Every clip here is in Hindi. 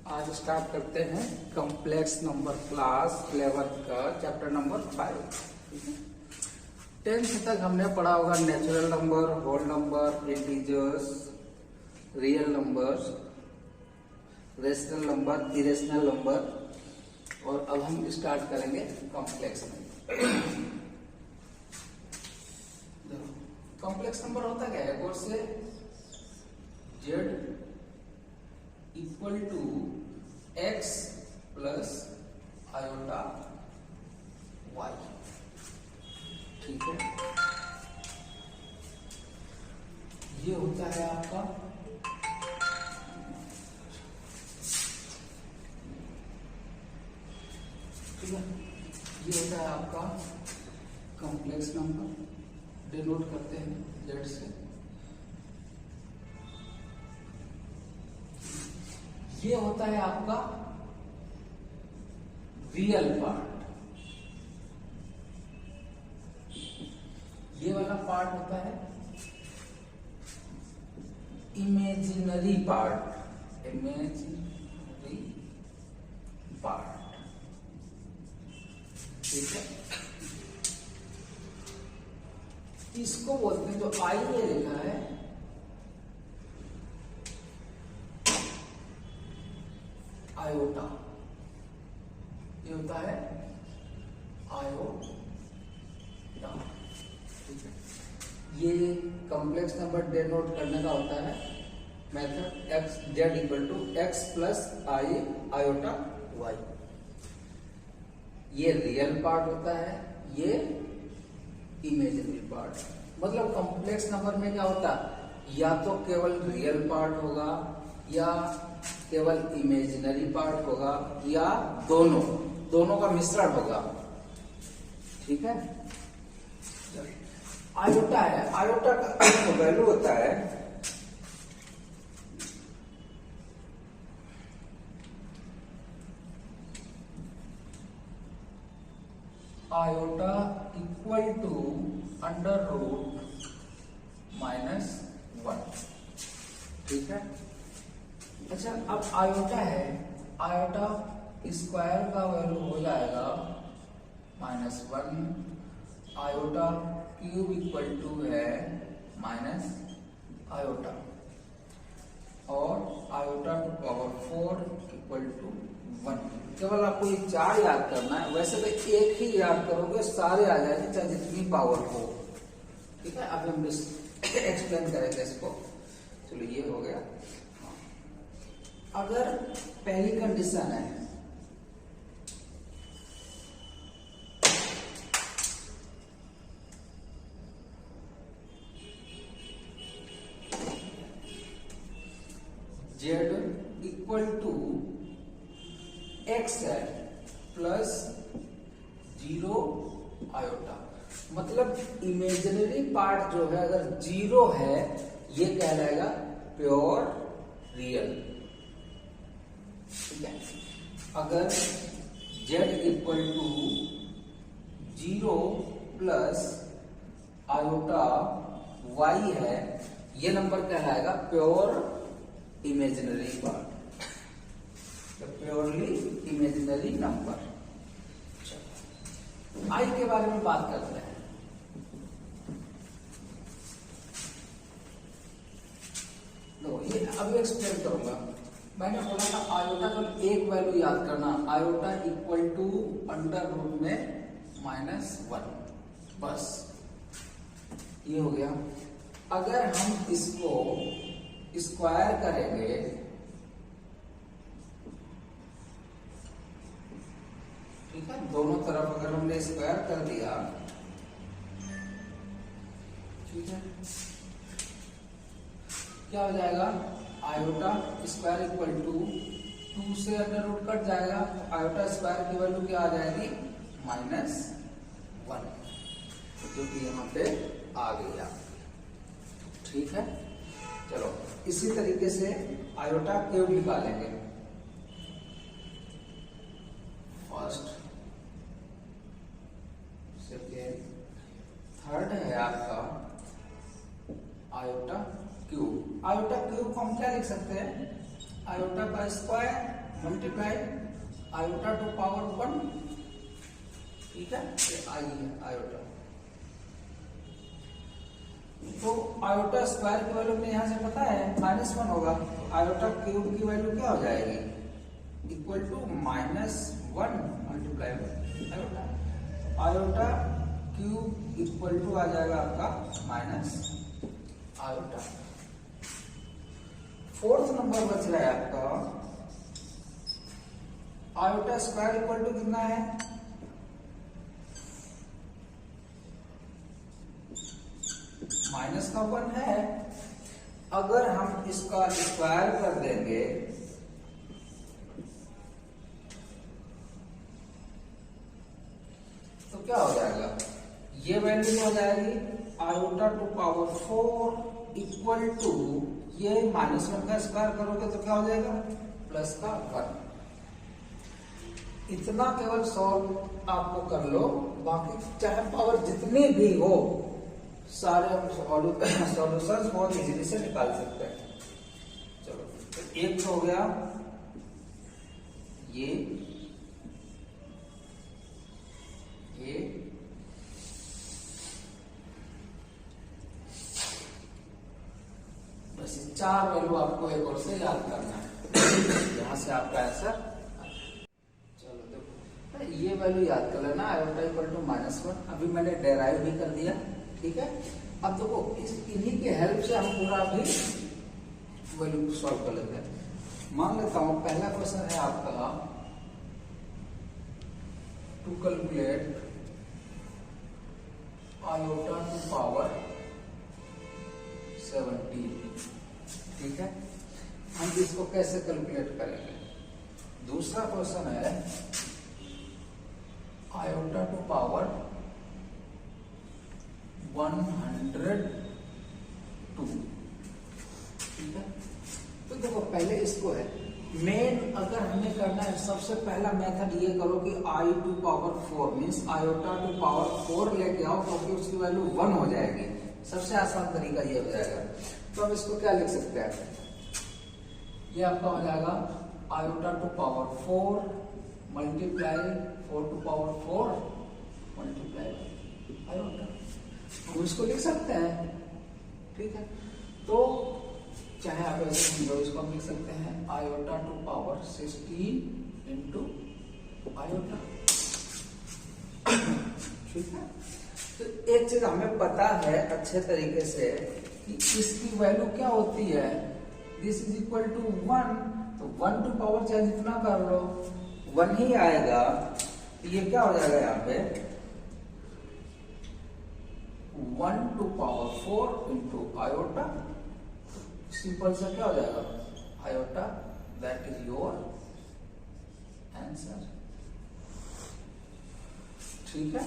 आज स्टार्ट करते हैं कॉम्प्लेक्स नंबर क्लास 11 का चैप्टर नंबर 5। ठीक है, 10th तक हमने पढ़ा होगा natural number, whole number, integers, real numbers, rational number, irrational number, और अब हम स्टार्ट करेंगे कॉम्प्लेक्स नंबर। कॉम्प्लेक्स नंबर होता क्या है? और से z equal to x plus iota y। ठीक है, ये होता है आपका ठीक है, ये होता है आपका कॉम्प्लेक्स नंबर, डिनोट करते हैं z से। ये होता है आपका रियल पार्ट, ये वाला पार्ट होता है इमेजिनरी पार्ट, इमेजिनरी पार्ट। ठीक है, इसको बोलते हैं, जो आई में लिखा है आयोटा, ये होता है आयोटा। ठीक है, ये कॉम्प्लेक्स नंबर डिनोट करने का होता है method X Z equal to X plus I iota Y. ये रियल पार्ट होता है, ये इमेजिनरी पार्ट। मतलब कॉम्प्लेक्स नंबर में क्या होता है, या तो केवल रियल पार्ट होगा, या केवल इमेजिनरी पार्ट होगा, या दोनों का मिश्रण होगा। ठीक है, आयोटा है, आयोटा का वैल्यू होता है iota equal to under root -1। ठीक है, अच्छा, अब आयोटा है, आयोटा स्क्वायर का वैल्यू हो जाएगा -1, आयोटा क्यूब इक्वल टू है माइनस आयोटा, और iota to power 4 equal to 1। केवल आपको ये 4 याद करना है, वैसे तो एक ही याद करोगे सारे आ जाएंगे, चाहे जितनी पावर हो। ठीक है, अब हम एक्सप्लेन करेंगे इसको। चलो, ये हो गया। अगर पहली कंडीशन है z इक्वल टू एक्स है प्लस 0 आयोटा, मतलब इमेजिनरी पार्ट जो है अगर 0 है, ये कहलाएगा प्योर रियल। ठीक है, अगर z equal to 0 plus iota y है, ये नंबर कहलाएगा pure imaginary part, purely imaginary number. I के बारे में बात करते हैं। तो ये अभी एक्सप्लेन करूंगा। मैंने बोला था आयोटा का एक वैल्यू याद करना, iota equal to under root में -1, बस ये हो गया। अगर हम इसको स्क्वायर करेंगे, ठीक है, दोनों तरफ अगर हमने स्क्वायर कर दिया, ठीक है, क्या हो जाएगा, आयोटा स्क्वायर इक्वल टू 2 से अंडर रूट कट जाएगा, तो आयोटा स्क्वायर की वैल्यू क्या आ जाएगी, -1, जो कि यहाँ पे आ गया। ठीक है, चलो इसी तरीके से आयोटा क्यूब निकालेंगे। फर्स्ट, सेकेंड, थर्ड है आपका आयोटा क्यूब। आयोटा क्यूब को हम क्या लिख सकते हैं, आयोटा का square multiply iota to power 1, ठीक है, ये आई है आयोटा। तो आयोटा स्क्वायर की वैल्यू अपने यहाँ से पता है -1 होगा, तो आयोटा क्यूब की वैल्यू क्या हो जाएगी, equal to -1 multiply iota. Iota cube equal to आ जाएगा आपका माइनस आयोटा। फोर्थ नंबर बच रहा है आपका आयोटा स्क्वायर इक्वल टू कितना है, माइनस का 1 है। अगर हम इसका स्क्वायर कर देंगे तो क्या हो जाएगा, ये वैल्यू हो जाएगी iota to power 4 equal to ये -1 का स्क्वायर करोगे तो क्या हो जाएगा, प्लस का 1। इतना केवल सॉल्व आपको कर लो, बाकी चाहे पावर जितनी भी हो सारे हम सॉल्यूशंस बहुत इजीली से निकाल सकते हैं। चलो तो एक हो गया ये बस 4 वैल्यू आपको एक और से याद करना है, यहां से आपका आंसर। चलो देखो ये वैल्यू याद कर लेना, आयोटा इक्वल टू -1, अभी मैंने डेराइव भी कर दिया, ठीक है। अब देखो इन्हीं के हेल्प से हम पूरा भी वैल्यू सॉल्व कर लेते हैं। मान लेता हूं पहला क्वेश्चन है आपका to calculate iota to power 17, ठीक है। हम इसको कैसे कैलकुलेट करेंगे। दूसरा क्वेश्चन है आयोटा टू पावर 102, ठीक है। तो देखो पहले इसको है मेन, अगर हमें करना है सबसे पहला मेथड ये करो कि I to power 4 means iota to power 4 लेके आओ, क्योंकि उसकी वैल्यू 1 हो जाएगी। सबसे आसान तरीका ये हो जाएगा। तो हम इसको क्या लिख सकते हैं, ये आपका हो जाएगा iota to power 4 multiply 4 to power 4 multiply iota, हम इसको लिख सकते हैं, ठीक है। तो चाहे आप ऐसे समझो, इसको हम लिख सकते हैं iota to power 16 into iota, ठीक है। तो एक चीज हमें पता है अच्छे तरीके से कि इसकी वैल्यू क्या होती है, दिस इज इक्वल टू 1, तो 1 टू पावर चाहे जितना कर लो 1 ही आएगा। तो ये क्या हो जाएगा यहाँ पे 1 to power 4 into iota, simple सा क्या हो जाएगा iota, that is your answer, ठीक है।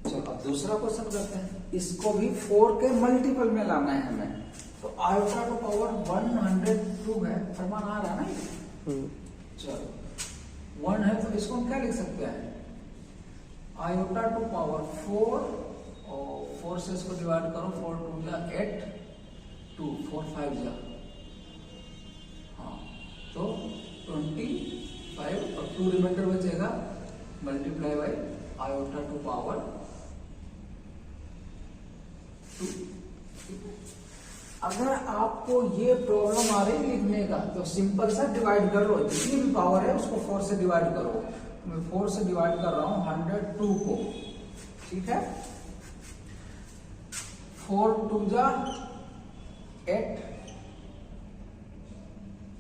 चलो अब दूसरा क्वेश्चन करते हैं, इसको भी 4 के मल्टीपल में लाना है हमें। तो आयोटा टू पावर 102 है, प्रमाण आ रहा है ना। चलो 1 है तो इसको हम क्या लिख सकते हैं, आयोटा टू पावर 4 और 4 से इसको डिवाइड करो, 4 2 जा 8, 2 4 5 जा, हाँ तो 25 और 2 रिमाइंडर बचेगा, multiply by iota to power 2। अगर आपको ये प्रॉब्लम आ रही लिखने का तो सिंपल सा डिवाइड कर लो, जितनी भी पावर है उसको 4 से डिवाइड करो। मैं 4 से डिवाइड कर रहा हूं 102 को, ठीक है। 4 2 जा 8,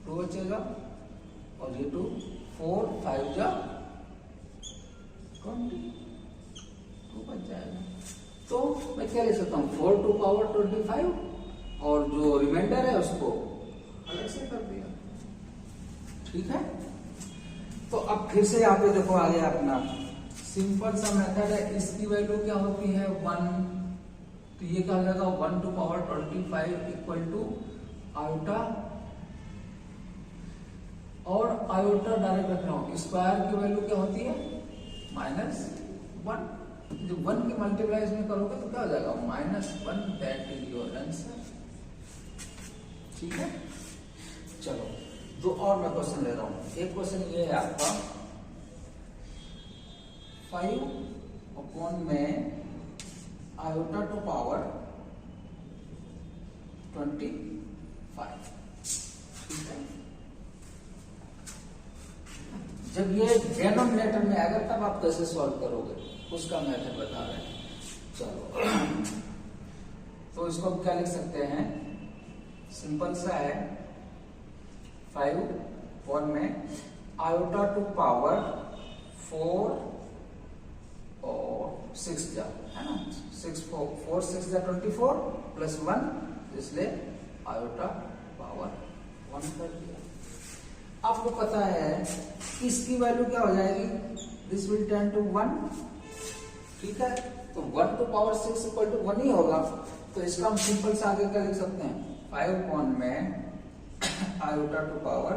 2 बचेगा और ये 2, 4 5 जा 20, 2 बच जाएगा। तो मैं क्या लिख सकता हूँ 4 टू पावर 25 और जो रिमाइंडर है उसको अलग से कर दिया, ठीक है। तो अब फिर से यहाँ पे देखो आ गया अपना सिंपल सा मेथड है, इसकी वैल्यू क्या होती है 1, तो ये क्या हो जाएगा 1 to power 25 equal to iota, और आयोटा डायरेक्ट रख रहा हूं, स्क्वायर की वैल्यू क्या होती है -1, जो 1 की मल्टीप्लाई इसमें करोगे तो क्या हो जाएगा -1, दैट इज योर आंसर, ठीक है। चलो दो और मैं क्वेश्चन ले रहा हूं। एक क्वेश्चन ये है आपका 5 में आयोटा टू पावर 25। ठीक है, जब ये डेनोमिनेटर में आएगा तब आप कैसे सॉल्व करोगे उसका मेथड बता रहे हैं। चलो तो इसको हम क्या लिख सकते हैं, सिंपल सा है 5 में आयोटा टू पावर 4 और 6 जा है ना, 4 6 जा 24 प्लस 1, इसलिए आयोटा पावर 1 कर दिया। आपको पता है इसकी वैल्यू क्या हो जाएगी, दिस विल टेंड टू 1। ठीक है, तो 1 टू पावर 6 इक्वल टू 1 ही होगा। तो इसका हम सिंपल से आगे क्या लिख सकते हैं, 5 में आयोटा टू पावर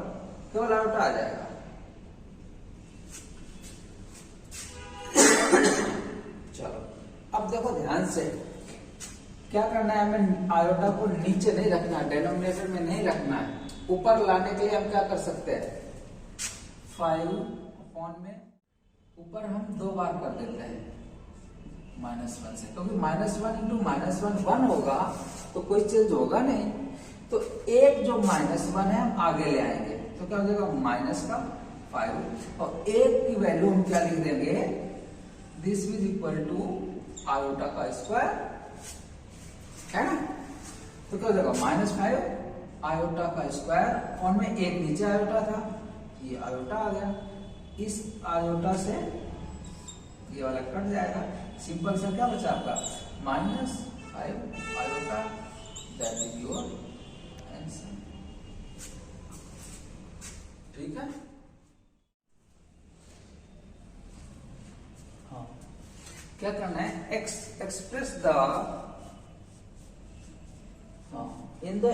केवल आयोटा आ जाएगा। चलो अब देखो ध्यान से, क्या करना है, हमें आयोटा को नीचे नहीं रखना है, डेनोमिनेटर में नहीं रखना है। ऊपर लाने के लिए हम क्या कर सकते हैं, 5 में ऊपर हम 2 बार कर देते हैं -1 से, क्योंकि -1 इंटू -1 1 होगा, तो कोई चेंज होगा नहीं। तो एक जो -1 है हम आगे ले आएंगे, तो क्या हो जाएगा -5, और एक की वैल्यू हम क्या लिख देंगे, this is equal to iota का स्क्वायर, है ना। तो क्या हो जाएगा -5 आयोटा का स्क्वायर, और में एक नीचे आयोटा था, ये आयोटा आ गया, इस आयोटा से ये वाला कट जाएगा। सिंपल सा क्या बचा आपका -5 iota, that is your answer. ठीक है, हाँ क्या करना है, express the in the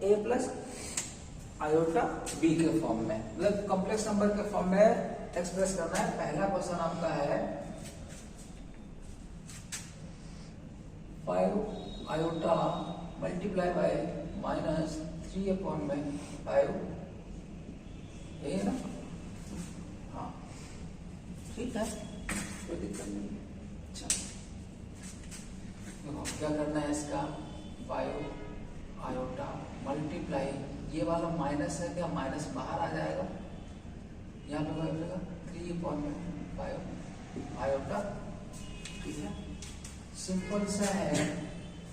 a plus iota b के फॉर्म में, मतलब कॉम्प्लेक्स नंबर के फॉर्म में एक्सप्रेस करना है। पहला क्वेश्चन आपका है 5 आयोटा मल्टीप्लाई बाय -3/5, ये है ना, हाँ ठीक है, कोई दिक्कत नहीं। अच्छा क्या करना है, इसका 5 आयोटा मल्टीप्लाई, ये वाला माइनस है क्या, माइनस बाहर आ जाएगा, यहाँ पे क्या मिलेगा 3/5 आयोटा। ठीक है, सिंपल सा है,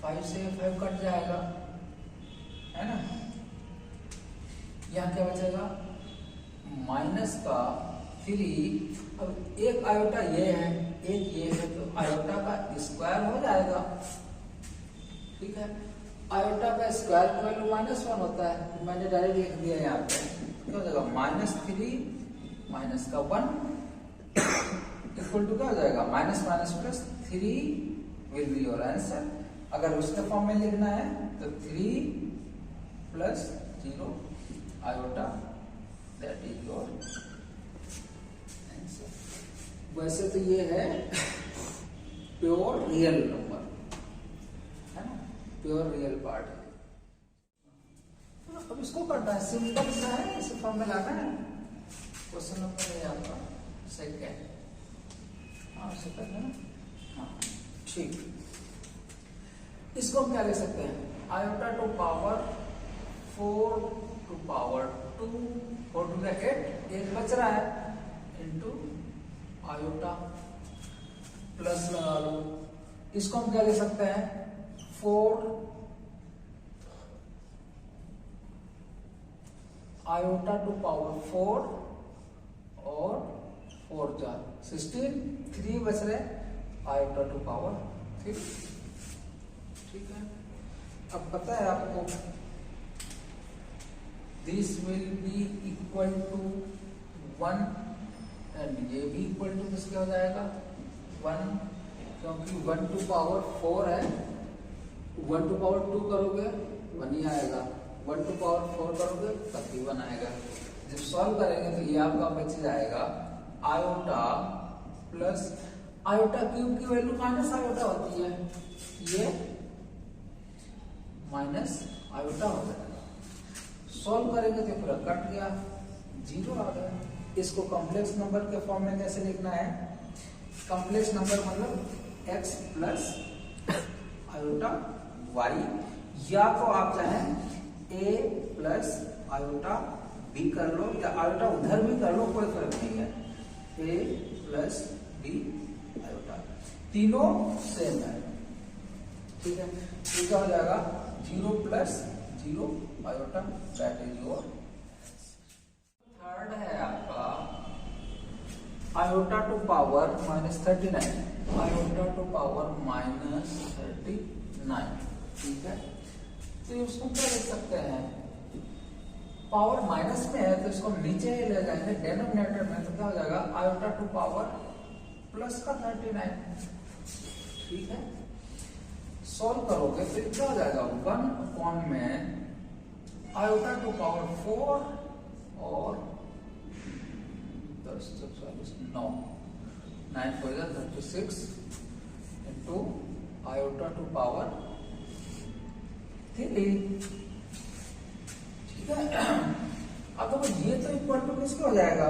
5 से 5 कट जाएगा, है ना। यहाँ क्या बचेगा, माइनस का 3, अब एक आयोटा ये है एक ये है, तो आयोटा का स्क्वायर हो जाएगा। ठीक है, आयोटा का स्क्वायर की वैल्यू -1 होता है, मैंने डायरेक्ट लिख दिया यहाँ पे, क्या हो जाएगा -3 माइनस का 1 इक्वल टू क्या हो जाएगा, -3 विल बी योर आंसर। अगर उसके फॉर्म में लिखना है तो 3 + 0 iota, that is your answer. वैसे तो ये है प्योर रियल नंबर, है ना, प्योर रियल पार्ट है। अब इसको करना है, सिंपल सा है, इसे फॉर्म में लाना है। क्वेश्चन नंबर है आपका सेकंड, हाँ सेकंड है ना, हाँ ठीक। इसको हम क्या ले सकते हैं, iota to power 4 to power 2, 4 to 8, एक बच रहा है, इंटू आयोटा प्लस लगा लो। इसको हम क्या ले सकते हैं, 4 आयोटा टू पावर 4 और 4 जा 16, 3 बच रहे, आयोटा टू पावर 3। ठीक है, अब पता है आपको this will be equal to 1 and ये भी इक्वल टू किसके हो जाएगा 1, क्योंकि 1 टू पावर 4 है, 1 टू पावर 2 करोगे 1 ही आएगा, 1 टू पावर 4 करोगे तब भी 1 आएगा। जब सॉल्व करेंगे तो ये आपका बच जाएगा आयोटा प्लस आयोटा क्यूब की वैल्यू माइनस आयोटा होती है, ये माइनस आयोटा हो जाएगा। सॉल्व करेंगे तो पूरा कट गया, जीरो आ गया। इसको कॉम्प्लेक्स नंबर के फॉर्म में कैसे लिखना है? कॉम्प्लेक्स नंबर मतलब x प्लस आयोटा y, या तो आप चाहें a प्लस आयोटा b कर लो, या आयोटा उधर भी कर लो, कोई फर्क नहीं है। a प्लस b आयोटा, तीनों सेम है, ठीक है। तो क्या हो जाएगा? 0 प्लस 0 iota, that is your. Third है आपका iota to power -39, iota to power -39, ठीक है। तो उसको क्या लिख सकते हैं? पावर माइनस में है तो इसको नीचे ही ले जाएंगे डेनोमिनेटर में, तो क्या हो जाएगा? आयोटा टू पावर प्लस का 39, ठीक है। सॉल्व करोगे तो क्या हो जाएगा? 1 में आयोटा टू पावर 4 और 9 हो जाएगा 36 इंटू आयोटा टू पावर 3, ठीक है। अब देखो ये तो इक्वल टू किसको हो जाएगा?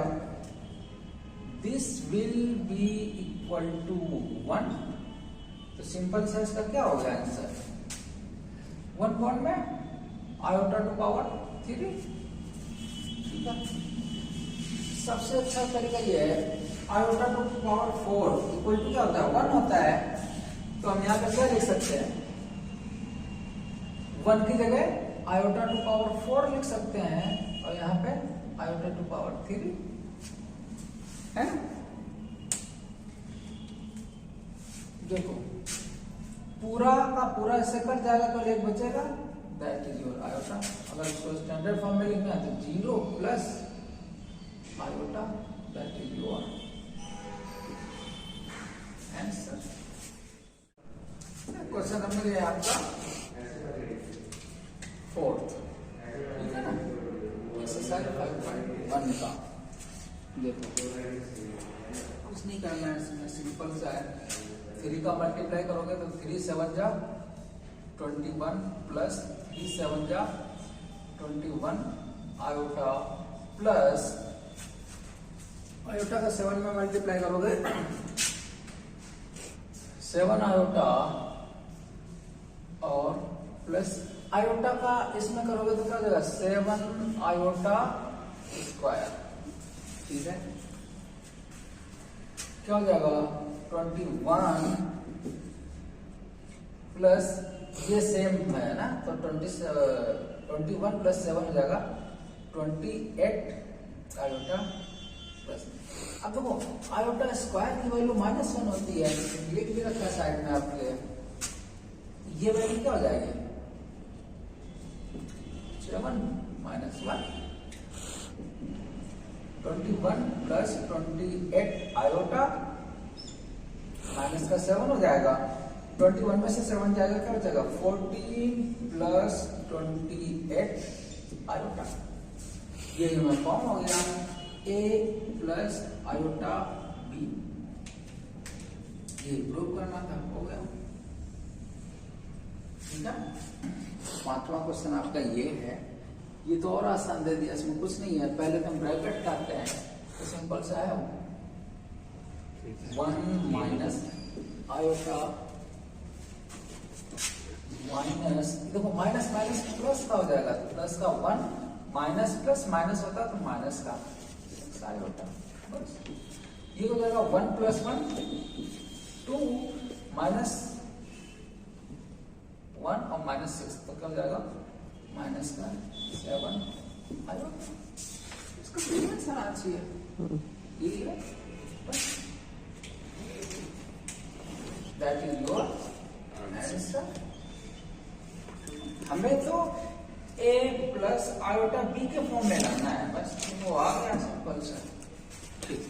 This will be equal to 1, तो सिंपल सा इसका क्या हो गया आंसर? 1 में आयोटा टू पावर 3, ठीक है। सबसे अच्छा तरीका ये है, iota to power 4 equal to क्या होता है? 1 होता है, तो हम यहाँ पे क्या लिख सकते हैं? 1 की जगह आयोटा टू पावर 4 लिख सकते हैं, और यहाँ पे आयोटा टू पावर 3 है। देखो पूरा का पूरा ऐसे कट जाएगा तो एक बचेगा, दैट इज योर आयोटा। अगर इसको स्टैंडर्ड फॉर्म में लिखना है तो 0 plus iota, that is your answer. Question number ये आपका 4th, ठीक है ना। एक्सरसाइज 5.1 का देखो, कुछ नहीं करना है इसमें, सिंपल सा है। 3 का मल्टीप्लाई करोगे तो 3 7 जा 21 प्लस 3 7 जा 21 आयोटा प्लस आयोटा का 7 में मल्टीप्लाई करोगे 7 आयोटा और प्लस आयोटा का इसमें करोगे तो क्या हो जाएगा? 7 आयोटा स्क्वायर, ठीक है। क्या हो जाएगा? 21 प्लस ये सेम है ना, तो 21 प्लस 7 हो जाएगा 28 आयोटा प्लस। अब देखो आयोटा स्क्वायर की वैल्यू -1 होती है, लिख भी रखा है साइड में आपके लिए। ये वैल्यू क्या हो जाएगी? 7 -1, 21 प्लस 28 आयोटा माइनस का 7 हो जाएगा। 21 में से 7 जाएगा, क्या हो जाएगा? 14 प्लस 28 आयोटा। ये हमारा फॉर्म हो गया a प्लस आयोटा b। ये प्रूव करना था, हो गया, ठीक है। 5वां क्वेश्चन आपका ये है, ये तो और आसान दे दिया, इसमें कुछ नहीं है। पहले तो हम ब्रैकेट काटते हैं, तो सिंपल सा है 1 माइनस आयोटा माइनस, देखो माइनस माइनस प्लस का हो जाएगा, प्लस का 1 माइनस प्लस माइनस होता तो माइनस का आयोटा, बस ये हो जाएगा 1 प्लस 1 2 माइनस 1 और -6, तो क्या हो जाएगा? माइनस का 7 आयोटा। इसका सीक्वेंस आना चाहिए, ये है, दैट इज योर आंसर। हमें तो a प्लस आयोटा b के फॉर्म में लाना है, बस वो आ गया, सिंपल सा, ठीक।